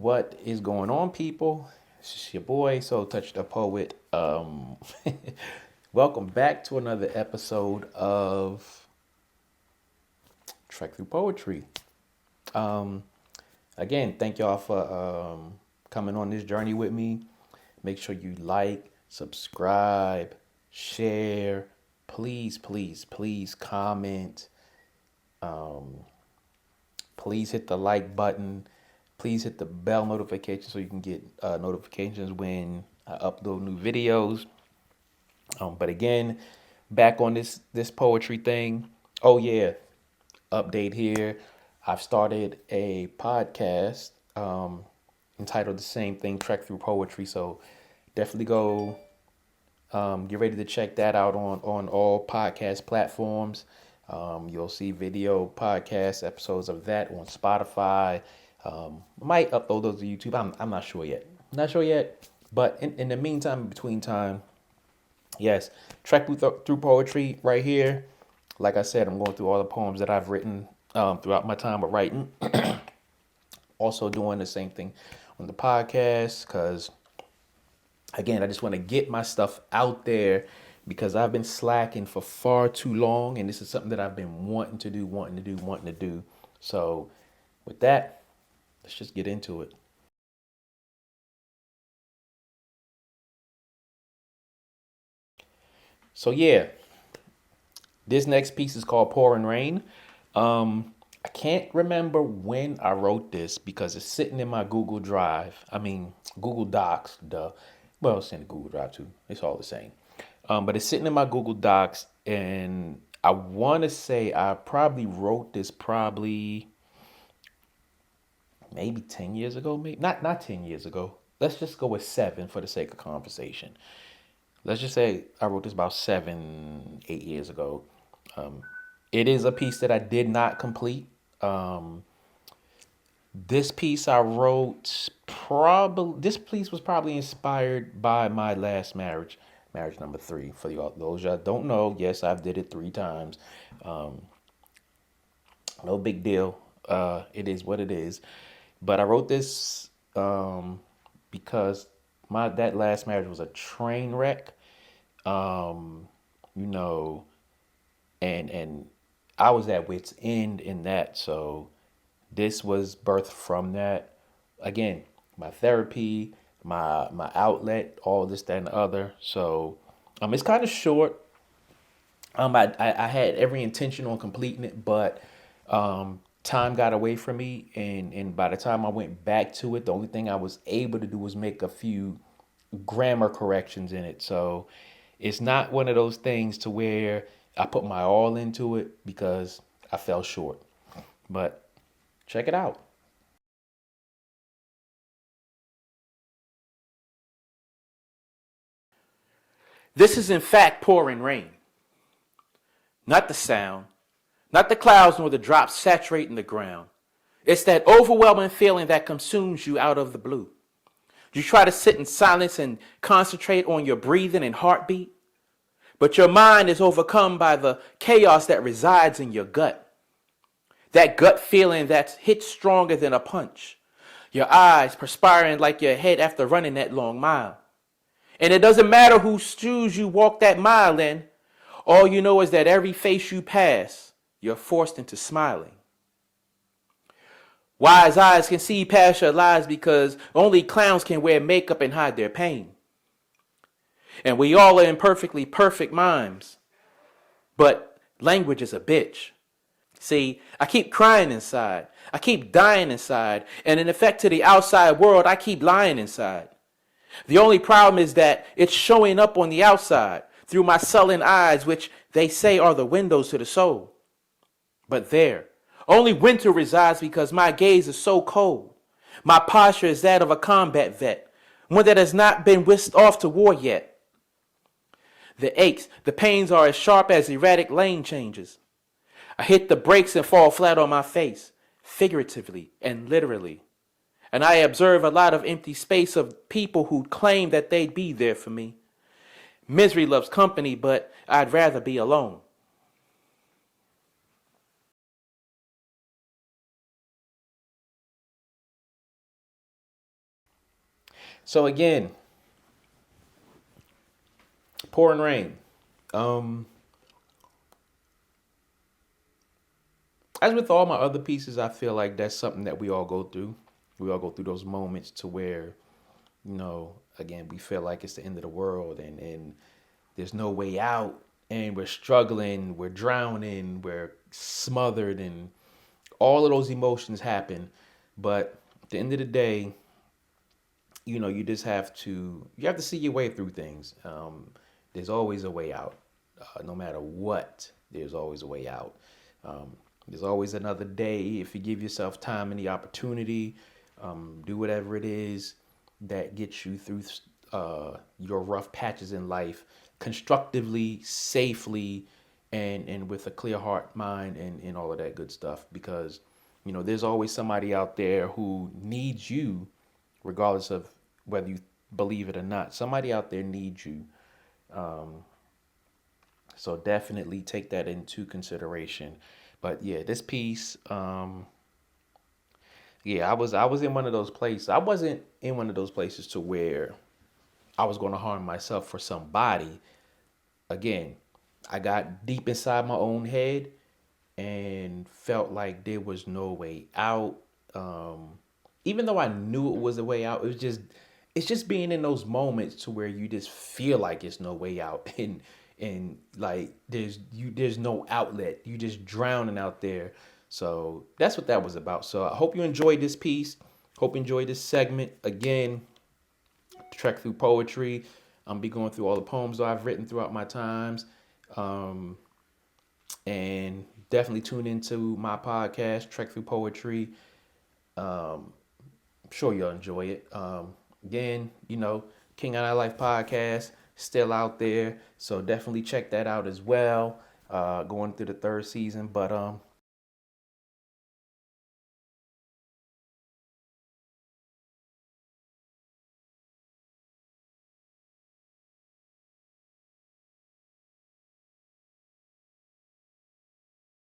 What is going on, people? It's your boy, So Touch the Poet. Welcome back to another episode of Trek Through Poetry. Again, thank y'all for coming on this journey with me. Make sure you like, subscribe, share. Please, please, please comment. Please hit the like button. Please hit the bell notification so you can get notifications when I upload new videos. But again, back on this poetry thing. Oh yeah, update here. I've started a podcast entitled the same thing, Trek Through Poetry. So definitely go get ready to check that out on all podcast platforms. You'll see video podcast episodes of that on Spotify. Might upload those to YouTube. I'm not sure yet. Not sure yet. But in the meantime, between time, yes, Trek through poetry right here. Like I said, I'm going through all the poems that I've written throughout my time of writing. Also doing the same thing on the podcast because, again, I just want to get my stuff out there because I've been slacking for far too long, and this is something that I've been wanting to do. So with that, let's just get into it. So yeah, this next piece is called Pouring Rain. I can't remember when I wrote this because it's sitting in my Google Drive. I mean, Google Docs, duh. Well, it's in the Google Drive too. It's all the same. But it's sitting in my Google Docs, and I want to say I probably wrote this maybe 10 years ago, maybe not 10 years ago. Let's just go with 7 for the sake of conversation. Let's just say I wrote this about 7, 8 years ago. It is a piece that I did not complete. This piece I wrote this piece was probably inspired by my last marriage number 3. For y'all, those y'all don't know, yes, I've did it 3 times. No big deal. It is what it is. But I wrote this because that last marriage was a train wreck. You know, and I was at wit's end in that. So this was birthed from that. Again, my therapy, my outlet, all this, that, and the other. So it's kind of short. I had every intention on completing it, but time got away from me, and by the time I went back to it, the only thing I was able to do was make a few grammar corrections in it. So it's not one of those things to where I put my all into it because I fell short. But check it out. This is in fact pouring rain. Not the sound, not the clouds nor the drops saturating the ground. It's that overwhelming feeling that consumes you out of the blue. You try to sit in silence and concentrate on your breathing and heartbeat, but your mind is overcome by the chaos that resides in your gut. That gut feeling that hits stronger than a punch. Your eyes perspiring like your head after running that long mile. And it doesn't matter whose shoes you walk that mile in. All you know is that every face you pass, you're forced into smiling. Wise eyes can see past your lies because only clowns can wear makeup and hide their pain. And we all are imperfectly perfect mimes. But language is a bitch. See, I keep crying inside. I keep dying inside. And in effect to the outside world, I keep lying inside. The only problem is that it's showing up on the outside through my sullen eyes, which they say are the windows to the soul. But there, only winter resides because my gaze is so cold. My posture is that of a combat vet, one that has not been whisked off to war yet. The aches, the pains are as sharp as erratic lane changes. I hit the brakes and fall flat on my face, figuratively and literally. And I observe a lot of empty space of people who claim that they'd be there for me. Misery loves company, but I'd rather be alone. So again, pouring rain. Um, as with all my other pieces, I feel like that's something that we all go through. We all go through those moments to where, again, we feel like it's the end of the world and there's no way out, and we're struggling, we're drowning, we're smothered, and all of those emotions happen. But at the end of the day, you just have to see your way through things. There's always a way out. No matter what, there's always a way out. There's always another day if you give yourself time and the opportunity. Do whatever it is that gets you through your rough patches in life constructively, safely, and with a clear heart, mind, and all of that good stuff. Because there's always somebody out there who needs you, regardless of whether you believe it or not. Somebody out there needs you. So definitely take that into consideration. But yeah, this piece, yeah, I was in one of those places. I wasn't in one of those places to where I was going to harm myself for somebody. Again, I got deep inside my own head and felt like there was no way out. Even though I knew it was a way out, it's just being in those moments to where you just feel like it's no way out, and like there's no outlet. You just drowning out there. So that's what that was about. So I hope you enjoyed this piece. Hope you enjoyed this segment. Again, trek through poetry. I'm be going through all the poems that I've written throughout my times. And definitely tune into my podcast, Trek Through Poetry. I'm sure you'll enjoy it. Again, King of Our Life podcast still out there, so definitely check that out as well. Going through the third season, but